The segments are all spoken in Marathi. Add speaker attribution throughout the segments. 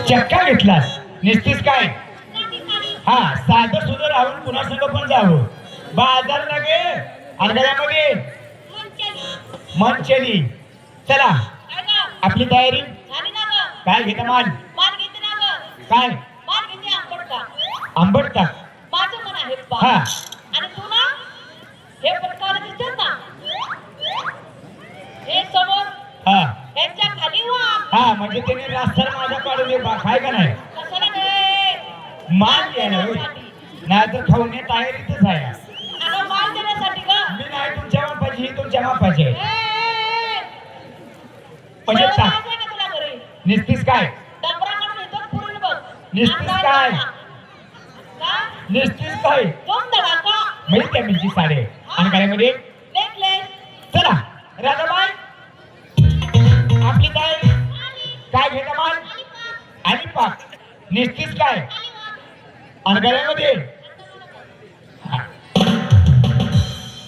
Speaker 1: चक्का घेतलास निस्तीस काय हा साधं सुद्धा राहून पुन्हा संग पण जावं बाजार लागे अंगड्यामध्ये मनचेली चला आपली तयारी काय घेता माल काय आंबट टाक
Speaker 2: माझं मन आहे
Speaker 1: हा
Speaker 2: आणि तू ना हे पटकावलं दिसत ना हे समोर
Speaker 1: हा
Speaker 2: त्यांच्या खाली वा
Speaker 1: हा म्हणजे त्याने रास्ता माझा काढून दे बा काय का नाही
Speaker 2: कशाला गे
Speaker 1: माल घ्यायला नाही तर खाऊन तयारीतच आहे
Speaker 2: अगं माल देण्यासाठी का
Speaker 1: मी नाही तुमच्या मापाची ही तुमच्या मापाची म्हणजे
Speaker 2: बरोबर आहे का तुला घरी
Speaker 1: निस्तीस काय
Speaker 2: डबराकडून येतो पुरून बघ
Speaker 1: निस्तीस
Speaker 2: अंदाज
Speaker 1: काय
Speaker 2: लावा. का
Speaker 1: निस्तीस काय
Speaker 2: दोन धडाका
Speaker 1: माहिती आहे म्हणजे साडे आणि गाड्यामध्ये
Speaker 2: नेकलेस
Speaker 1: चला राधाबाई आपली तयारी काय घेता माल आणि पाक निस्तीस काय आणि गाड्यामध्ये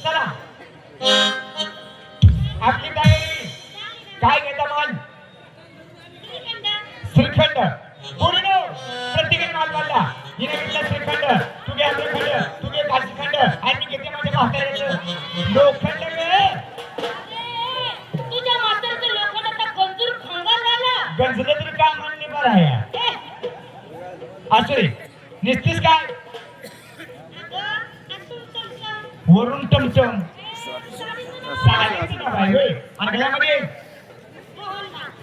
Speaker 1: चला आपली तयारी काय घेता माल श्रीखंड पूर्ण प्रत्येकाने माल मारला हिने घेतला श्रीखंड तू घे श्रीखंड तू घे काशीखंड आणि मी घेते माझ्या म्हाताऱ्याचं लोखंड घे
Speaker 2: तुझ्या म्हाताऱ्याचं लोखंड आता गंजूर खंगाल झाला
Speaker 1: गंजलं तरी काय म्हणणे बरं आहे असू रे निस्तीस काय वरून टमटम साडीचं नाव आहे होय आणि घरामध्ये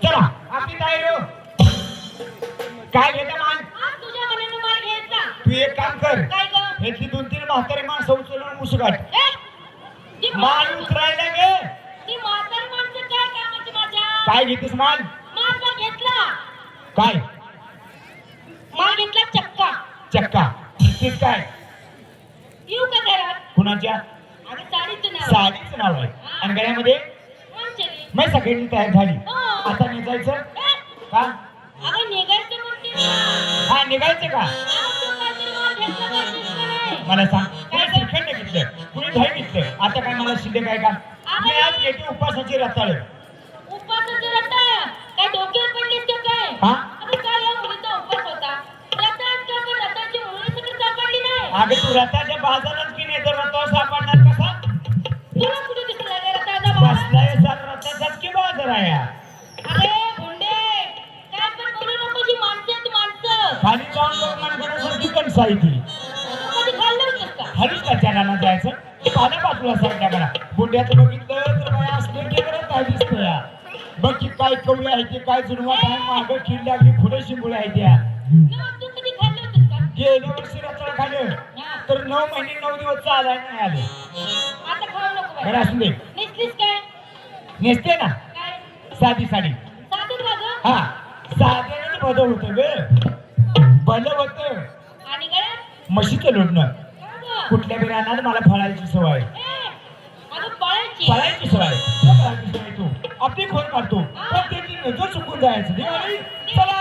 Speaker 1: चला आपली तयारी हो काय घेता माल
Speaker 2: तुझ्या मनाने माल घ्यायचा
Speaker 1: तू एक काम कर
Speaker 2: काय ग
Speaker 1: यातली 2-3 म्हातारे माणसं उचलून मुसगाट
Speaker 2: ती
Speaker 1: माल उतरायला गे
Speaker 2: ती म्हातारी माणसं काय कामाची माझ्या
Speaker 1: काय घेतेस माल
Speaker 2: माल का घेतला
Speaker 1: काय
Speaker 2: माल घेतला चक्का
Speaker 1: चक्का निस्तीस काय
Speaker 2: येऊ का घरात
Speaker 1: कुणाच्या
Speaker 2: अगं साडीचं नाव
Speaker 1: साडीचं नाव आहे आणि गळ्यामध्ये
Speaker 2: मंचली
Speaker 1: मी सगळी तयार झाली
Speaker 2: हो.
Speaker 1: आता निघायचं का
Speaker 2: अगं निघायचं म्हणते
Speaker 1: हा निघायचं का
Speaker 2: तू काहीतरी माल घेतला का दिसलं नाही
Speaker 1: मला सांग काय श्रीखंड घेतलं कुणी दही घेतलं आता काय मला शिल्लक आहे का मी आज घेते उपासाची रताळ
Speaker 2: उपासाचं रत्ता काय डोक्यावर पडलीस का काय
Speaker 1: हा
Speaker 2: अगं काय या मुलीचा उपास होता रत्तात का पण रत्ताची मुली सगळी सापडली नाही
Speaker 1: अगं तू रताच्या बाजारात की नाही तर रताळ सापडणार कसा
Speaker 2: तुला कुठे दिसला गे रत्ताचा बाबा
Speaker 1: बसलाय सात रताचाच की बाजार आहे
Speaker 2: अरे भोंडे काय पण बोलू नको जी माणसं आहेत माणसं
Speaker 1: खाली जाऊन लोक मनगडासारखी कणसाई ती
Speaker 2: तू कधी खाल्लं होतंस का
Speaker 1: हरीच का रानात जायचं पाण्या बाजूला सारख्याकडा बुंड्याचं बघितलं तर मला असलं केलं काय दिसतं या बघ की काय कवळी आहे ते काय जुनवाट आहे मागं खीड लागली पुढे शिंगुळे आहे त्या
Speaker 2: तू कधी खाल्लं होतंस का
Speaker 1: गेल्या वर्षी रताळ खाल्लं तर 9 महिने 9 दिवस चालाय नाही आले
Speaker 2: आता खाऊ नको बाई.
Speaker 1: बरं असू दे
Speaker 2: नेसलीस काय
Speaker 1: नेसते ना
Speaker 2: काय
Speaker 1: साधी साडी
Speaker 2: साधं का गं
Speaker 1: हा साध्याने बदल होतं ग भलं होतं
Speaker 2: आणि गळ्यात
Speaker 1: म्हशीचं लोटणं
Speaker 2: का गं?
Speaker 1: कुठल्या बी रानात मला फळायची सवय
Speaker 2: अगं पळायची
Speaker 1: फळायची सवय तो फळायची सवय तू आपली खोड मारतो पण त्याची नजर चुकून जायचं दिवाळी चला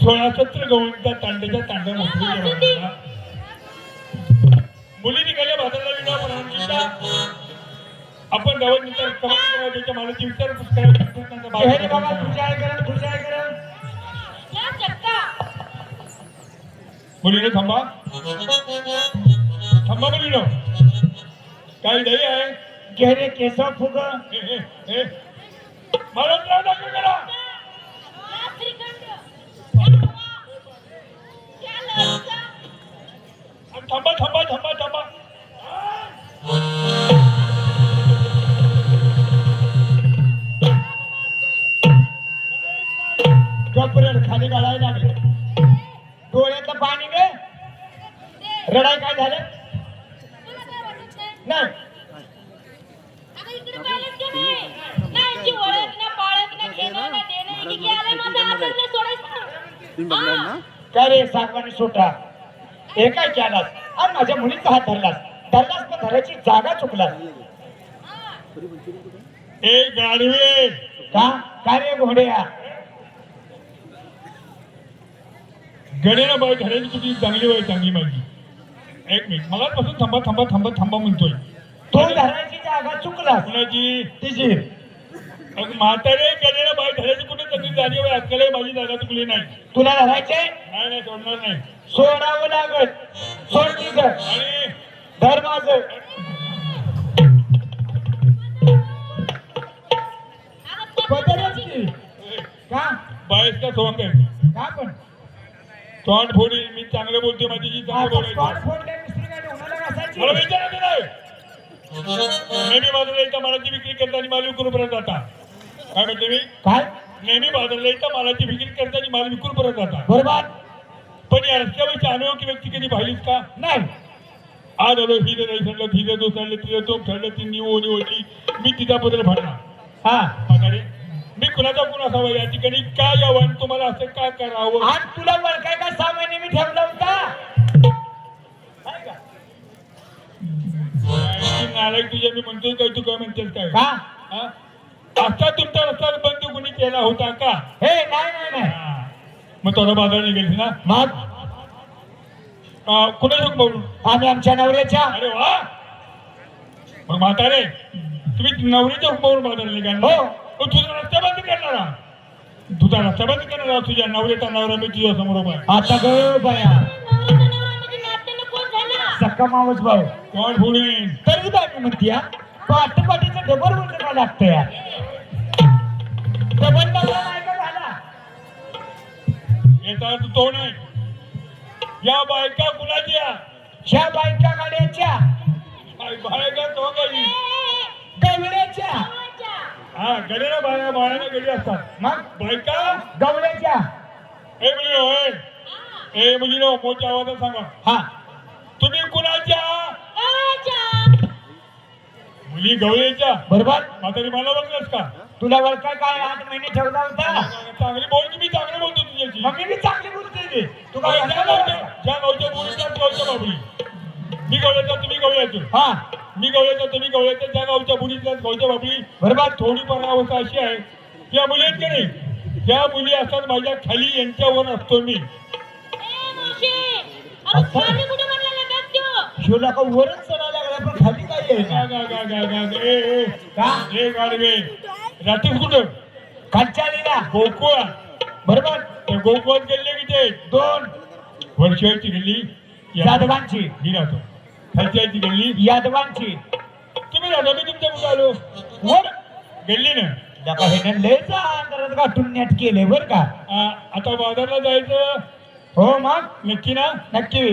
Speaker 3: 16-17 गवळींचा तांड्याच्या तांड्या मोठी मुली निघाल्या बाजारला विना परवानगीचा आपण गावात नंतर कमाल करावं त्याच्या मालाची विचारपूस
Speaker 1: हे बाबा
Speaker 3: करायची.
Speaker 1: तुझ्या आहे करा
Speaker 2: या चक्का
Speaker 3: मुलीने थांबा मुलीनो काही नाही आहे
Speaker 1: घे रे केस फुग
Speaker 3: मला त्राव दाखल करा
Speaker 2: या श्रीखंड या रवा, या लोणचं.
Speaker 3: आणि थांबा
Speaker 1: गपरेड खाली घालायला लागले डोळ्यातलं पाणी गे रडाय काय झालं
Speaker 2: तुला काय वाटत नाही?
Speaker 1: नाही
Speaker 2: अगं इकडे पाहिलंच की नाही? नाही याची ओळख ना पाळख ना घेणं ना देणं. इथे आलंय माझं आपल्याला सोडायचं. हा.
Speaker 1: काय रे सागवानी सोटा हे काय केलास अरे माझ्या मुलीचा हात धरलास पण धरायची जागा चुकलास
Speaker 3: ए गाडवे
Speaker 1: का काय रे घोड्या
Speaker 3: गडेला बाई धरायची किती चांगली बाई चांगली माझी एक मिनिट मगापासून थांबा म्हणतोय
Speaker 1: तो धरायची जागा चुकलास
Speaker 3: कुणाची
Speaker 1: तिची
Speaker 3: अगं म्हातारे गडेला बाई धरायची कुठे चांगली जागी बाई आजकाल माझी जागा चुकली नाही
Speaker 1: तुला धरायचे
Speaker 3: नाही सोडणार नाही
Speaker 1: सोडावं लागत सोड तिचं
Speaker 3: आणि
Speaker 1: धर माझं बदलच की का
Speaker 3: बाईस का सोंग आहे
Speaker 1: का पण
Speaker 3: तोंड फोडी मी चांगलं बोलते माझी जी चांगलं
Speaker 1: आता स्पॉट
Speaker 3: बोलायचं
Speaker 1: फोडले मिस्त्री गाडी उन्हाला घासायची
Speaker 3: मला विचारायचं नाही नेहमी बाजारला येता मालाची विक्री करता आणि माल विकून परत जाता काय म्हणते मी
Speaker 1: काय
Speaker 3: नेहमी बाजारला येता मालाची विक्री करता आणि माल विकून परत जाता
Speaker 1: बरोबर
Speaker 3: पण या रस्त्यावरची अनोळखी व्यक्ती कधी पाहिलीच का
Speaker 1: नाही
Speaker 3: आज आलो ही नाही सांडलं तिथं तो सांडलं तिथं तो सांडलं ती निवडली मी तिचा पत्र फाडला
Speaker 1: हा
Speaker 3: म्हातारे मी कुणाचा कोण असावा या ठिकाणी काय यावं आणि तुम्हाला असं का करावं
Speaker 1: आज तुला वळखाय का 6 महिने मी ठेवला होता काय का?
Speaker 3: आणखी नालायक तुझ्या मी म्हणतोय काय तू काय म्हणतेस काय
Speaker 1: का
Speaker 3: हा? असा तुमचा रस्ता बंद कोणी केला होता का
Speaker 1: हे नाही
Speaker 3: हा. मग थोडा बाजार निघेल ना
Speaker 1: मग
Speaker 3: कुणाचं बोलून
Speaker 1: आम्ही आमच्या नवऱ्याच्या
Speaker 3: अरे वा मग म्हातारे तुम्ही नवरीच्या हुकमावर बाजार निघाल
Speaker 1: हो.
Speaker 3: मग तुझा रस्ता बंद करणारा तुझ्या नवऱ्याचा नवरा मी तुझ्या समोर उभा आहे.
Speaker 1: आता ग बया
Speaker 2: नवरा म्हणजे नात्यानं कोण झाला?
Speaker 1: सक्का मावस भाऊ
Speaker 3: कोण फोडीन
Speaker 1: तरी बाई म्हणती या पाठीचं डबल बोलणं का लागतं या डबल नवरा नाही का झाला
Speaker 3: याचा अर्थ तो नाही या बायका कुणाच्या
Speaker 1: ह्या बायका गाड्याच्या
Speaker 3: बायका तो गडी
Speaker 1: गवळ्याच्या
Speaker 2: नवऱ्याच्या.
Speaker 3: हा गडीला बाळाला गडी असतात
Speaker 1: मग
Speaker 3: बायका
Speaker 1: गवळ्याच्या
Speaker 3: हे मुली होय हे मुलीनो मोठ्या आवाजात सांगा
Speaker 1: हा
Speaker 3: तुम्ही कुणाच्या
Speaker 2: नवऱ्याच्या.
Speaker 3: मुली गवळीच्या
Speaker 1: बरोबर
Speaker 3: म्हातारी मला बघलंस का
Speaker 1: तुला वळखाय काय 8 महिने ठेवला होता
Speaker 3: चांगली बोल की मी चांगलं बोलतो तुझ्याशी
Speaker 1: मग मी चांगली बोलते की तू
Speaker 3: ज्या
Speaker 1: काय
Speaker 3: गावच्या बोलीच्या गावच्या बाबळी मी गवळ्याचा तुम्ही गवळ्याचं
Speaker 1: हा
Speaker 3: मी गवळ्याचा तुम्ही गवळ्याचं ज्या गावच्या बोलीच्या गावच्या बाबळी
Speaker 1: बरोबर
Speaker 3: थोडीफार अवस्था अशी आहे या मुली आहेत की नाही ज्या मुली असतात माझ्या खाली यांच्यावर असतो मी
Speaker 2: ए, मावशी. अगं, खाली कुठे म्हणलेलं बघ त्यो.
Speaker 1: शिवला का वरच चढायला लागला पण खाली काय आहे
Speaker 3: गा, गा, गा, गा, गा, ए, ए,
Speaker 1: का
Speaker 3: ए, गाडवे रात्रीच कुठं
Speaker 1: खालच्या लिला
Speaker 3: गोकुळा
Speaker 1: बरोबर
Speaker 3: त्या गोकुळात गेले की ते
Speaker 1: 2
Speaker 3: वर्षाची गल्ली
Speaker 1: यादवांची
Speaker 3: ही राहतो खालची गल्ली
Speaker 1: यादवांची
Speaker 3: तुम्ही राहता मी तुमच्या कुठं आलो
Speaker 1: वर
Speaker 3: गल्ली ना
Speaker 1: लका हे लयचा अंतरात गाठून नेट केले बर का
Speaker 3: आता बाजारला जायचं
Speaker 1: हो मग
Speaker 3: नक्की ना
Speaker 1: नक्की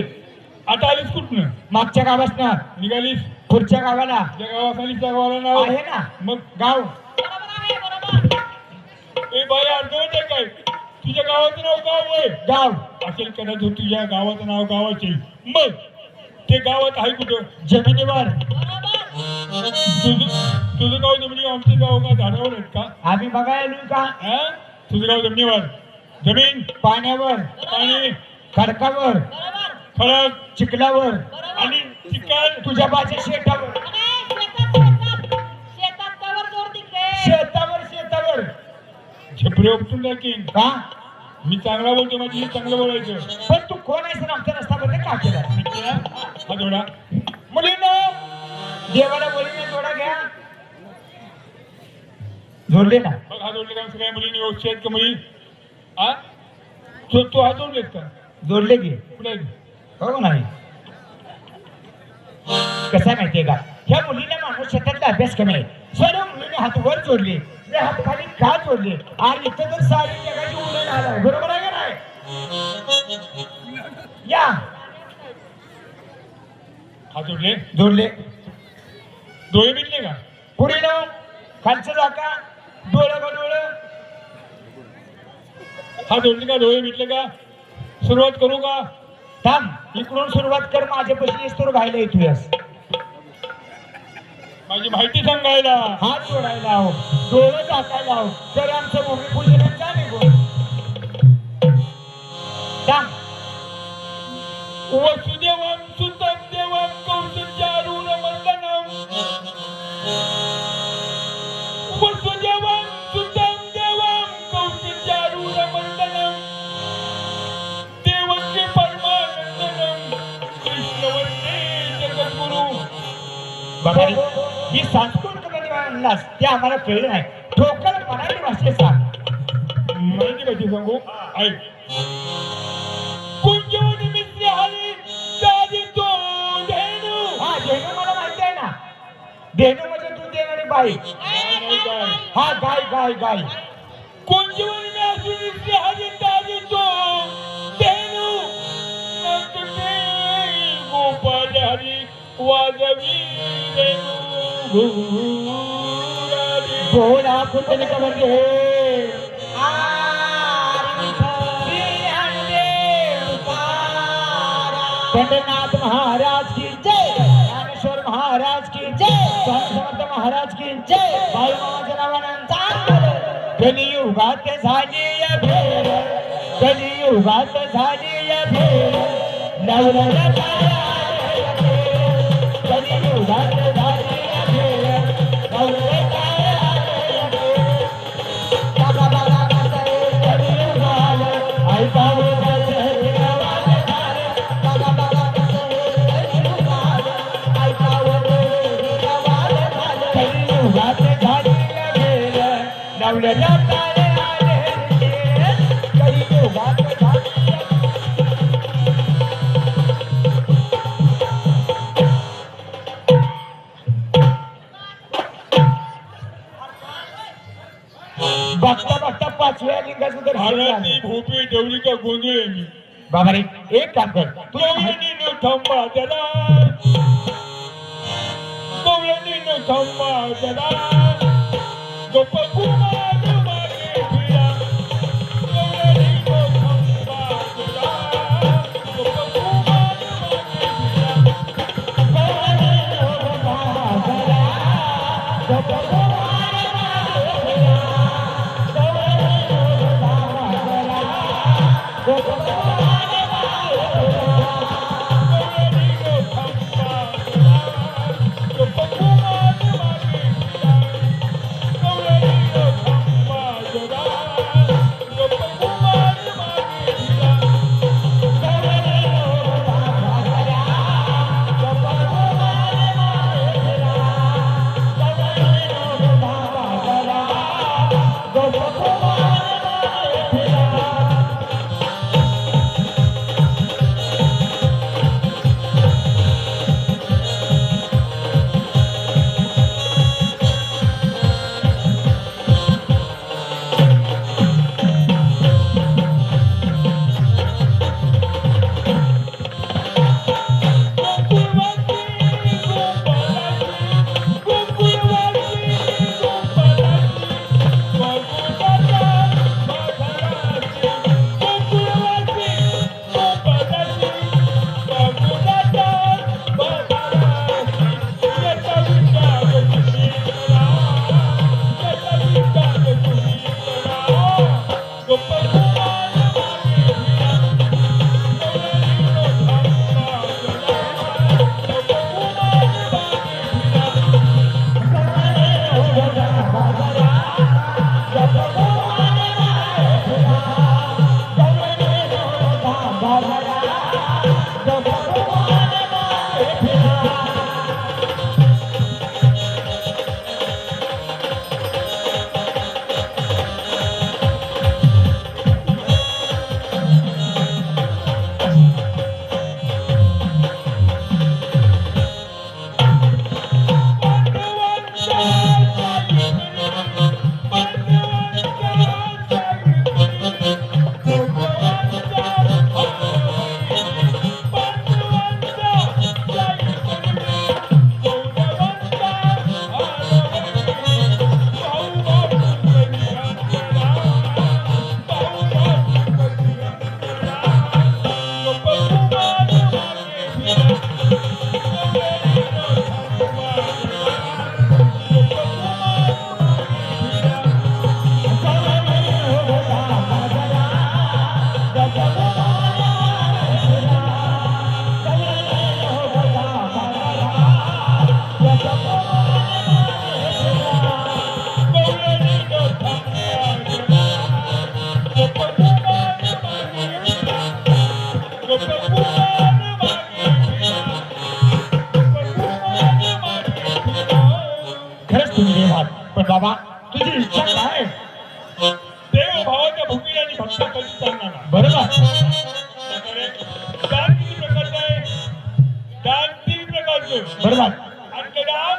Speaker 3: आता आलीस कुठनं
Speaker 1: मागच्या गावासनं
Speaker 3: निघालीस
Speaker 1: पुढच्या गावाला
Speaker 3: ज्या गावात आलीस त्या गावाला नाव
Speaker 1: आहे ना
Speaker 3: मग
Speaker 1: गाव
Speaker 2: बरोबर आहे, बरोबर.
Speaker 3: ए बाई अर्धवट आहे काय तुझ्या गावाचं नाव गाव आहे
Speaker 1: गाव
Speaker 3: असेल कदाचित तुझ्या गावाचं नाव गावाचे मग ते गावात आहे कुठं
Speaker 1: जमिनीवर
Speaker 2: बरोबर.
Speaker 3: तुझं गाव जमिनी आमचं गाव का झाडावर आहेत का
Speaker 1: आम्ही बघायला का
Speaker 3: हा तुझं गाव जमिनीवर जमीन
Speaker 1: पाण्यावर
Speaker 3: पाणी
Speaker 1: खडकावर
Speaker 2: बरोबर.
Speaker 3: खडक
Speaker 1: चिखलावर
Speaker 2: बरोबर.
Speaker 3: आणि चिकन
Speaker 1: तुझ्या बाच्या शेतावर
Speaker 2: अरे, शेतात कवर जोर तिकडे.
Speaker 1: शेतावर
Speaker 3: झेपरे उपटून टाकीन
Speaker 1: का
Speaker 3: मी चांगला बोलतो माझी चांगलं बोलायचं.
Speaker 1: पण तू कोण आहेस आणि आमचा रस्ता बंद का केला?
Speaker 3: हा जोडा
Speaker 1: मुलींनो, देवाला मुलीने जोडा घ्या. जोडले ना?
Speaker 3: मग हा जोडले का सगळ्या मुलींनी व्यवस्थित आहेत का मुली? हा तू हा जोडलेस का?
Speaker 1: जोडले की
Speaker 3: कुठे
Speaker 1: हो नाही? कसं आहे माहितीये का, ह्या मुलीला माणूस शेतातला अभ्यास कमी आहे. सर्व मुलीने हात वर जोडले, ते हात खाली का जोडले? आणि इथं तर सारी जगाची उलट आलाय. बरोबर आहे का नाही? या
Speaker 3: हा जोडले
Speaker 1: जोडले.
Speaker 3: डोळे मिटले का?
Speaker 1: पुढे नो खालचं जाका, डोळं का डोळं.
Speaker 3: हा जोडले का? डोळे मिटले का? सुरुवात करू का?
Speaker 1: थांब, इकडून सुरुवात कर. माझ्यापाशी येस तर व्हायला येतोयस.
Speaker 3: माझी माहिती सांगायला.
Speaker 1: हात जोडायला हो, डोळं टाकायला हो, तर आमचं भूमिपूजनाचा निघून थांब.
Speaker 3: वसुदेवं सुतं देवं कौसल्यारूढमर्दनं वसुदेवं सुतं देवं कौसल्यारूढमर्दनं देवस्य परमानंदनं कृष्णवंदे जगद्गुरु.
Speaker 1: बघा रे, ही संस्कृत कधी म्हणलास ते आम्हाला कळलं नाही. ठोकर मराठी भाषेत सांग.
Speaker 3: माहिती कशी सांगू? ऐक. कुंजवनी मित्र हरी दादी तो धेनू.
Speaker 1: हा, धेनू मला माहिती आहे ना. धेनू म्हणजे तू देणारी बाई. हा, गाय गाय गाय.
Speaker 3: कुंजवनी में असुर मित्र हरी दादी तो धेनू. नंदते गोपाल हरी वाजवी धेनू.
Speaker 1: गोळा कुठे कवर घे. पंडनाथ महाराज की जय, ज्ञानेश्वर महाराज की जय, स्वामी समर्थ महाराज की जय. बाळूमामाच्या नावानं कलियुगात झाली या भेर, कलियुगात झाली या भेर. नवऱ्याला काय कलियुगात झाली या भेर. नवऱ्याला काय बाबा बाबा कलियुगात ऐकावं बघता बघता पाचव्या लिंगाचं दर्शन
Speaker 3: भारती
Speaker 1: झालं.
Speaker 3: भोपी ठेवली का गोंधळ मी.
Speaker 1: बाबा रे, एक काम कर तू
Speaker 3: गवळणी न थांबा त्याला, गवळणी न थांबा त्याला, गप्प कुमार मागे फिरा. गवळणी न थांबा त्याला, गप्प कुमार मागे फिरा.
Speaker 1: तुझी इच्छा काय?
Speaker 3: देव भावाच्या भूमीला आणि भक्त कधी चालणार नाही.
Speaker 1: बरोबर
Speaker 3: त्याकडे दान किती प्रकारचं आहे? दान 3 प्रकारचं.
Speaker 1: बरोबर
Speaker 3: अन्नदान,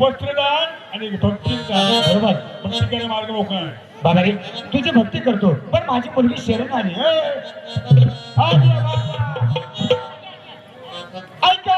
Speaker 3: वस्त्रदान आणि भक्तिदान.
Speaker 1: बरोबर
Speaker 3: भक्ती करणे मार्ग मोकळा आहे.
Speaker 1: बाबा रे तुझी भक्ती करतो पण माझी मुलगी शरण आली हा देवा बाबा. ऐका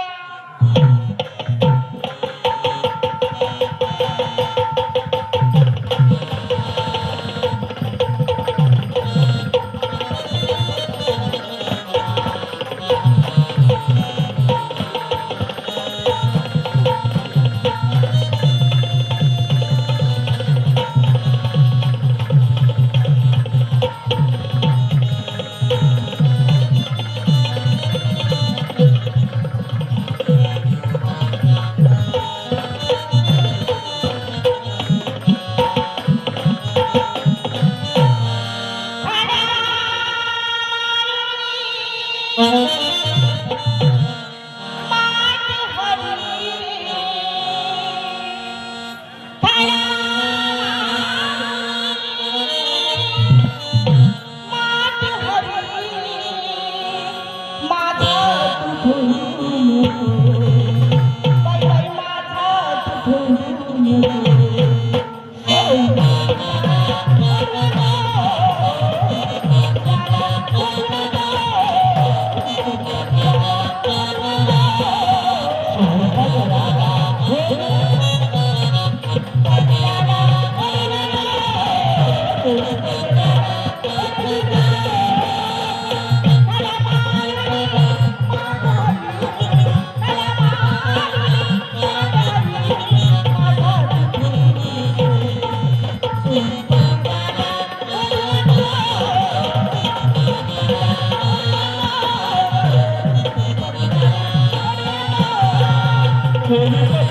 Speaker 3: Thank you.